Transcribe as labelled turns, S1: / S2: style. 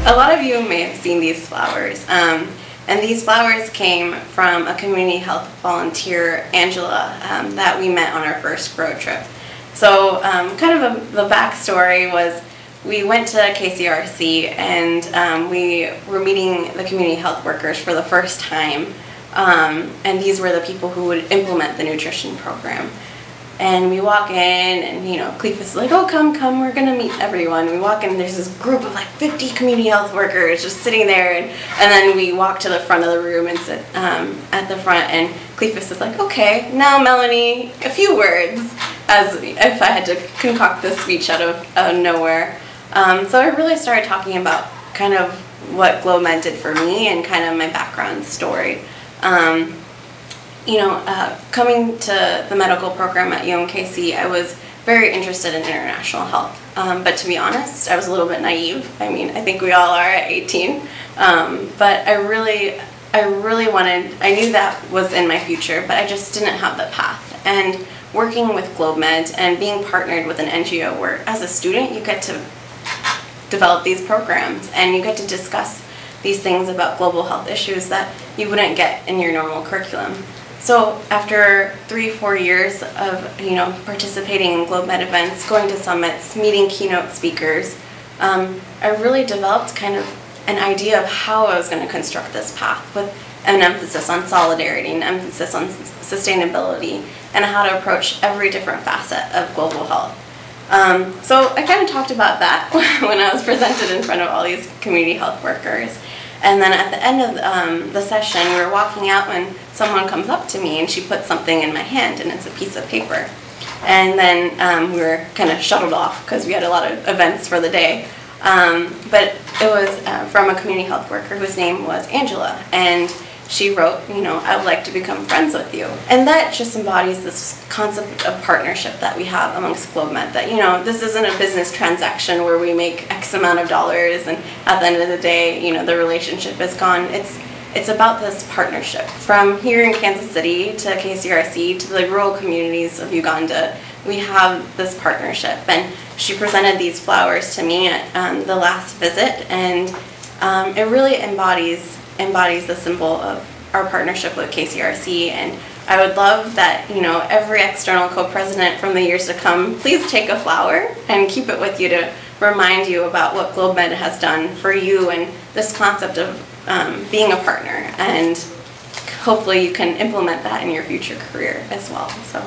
S1: A lot of you may have seen these flowers, and these flowers came from a community health volunteer, Angela, that we met on our first road trip. So kind of the backstory was we went to KCRC and we were meeting the community health workers for the first time, and these were the people who would implement the nutrition program. And we walk in and, you know, Cleefus is like, oh, come, we're going to meet everyone. We walk in, there's this group of like 50 community health workers just sitting there. And then we walk to the front of the room and sit at the front. And Cleefus is like, okay, now Melony, a few words, as if I had to concoct this speech out of nowhere. So I really started talking about kind of what GlobeMed did for me and kind of my background story. Coming to the medical program at UMKC, I was very interested in international health. But to be honest, I was a little bit naive. I mean, I think we all are at 18. But I really wanted, I knew that was in my future, but I just didn't have the path. And working with GlobeMed and being partnered with an NGO where as a student you get to develop these programs and you get to discuss these things about global health issues that you wouldn't get in your normal curriculum. So after 3-4 years of participating in GlobeMed events, going to summits, meeting keynote speakers, I really developed kind of an idea of how I was going to construct this path with an emphasis on solidarity, an emphasis on sustainability, and how to approach every different facet of global health. So I kind of talked about that when I was presented in front of all these community health workers. And then at the end of the session, we were walking out when someone comes up to me and she puts something in my hand, and it's a piece of paper. And then we were kind of shuttled off because we had a lot of events for the day. But it was from a community health worker whose name was Angela, and she wrote, I would like to become friends with you. And that just embodies this concept of partnership that we have amongst GlobeMed, that, this isn't a business transaction where we make X amount of dollars and at the end of the day, the relationship is gone. It's about this partnership. From here in Kansas City to KCRC to the rural communities of Uganda, we have this partnership. And she presented these flowers to me at the last visit, and it really embodies the symbol of our partnership with KCRC. And I would love that, every external co-president from the years to come, please take a flower and keep it with you to remind you about what GlobeMed has done for you and this concept of being a partner. And hopefully you can implement that in your future career as well. So.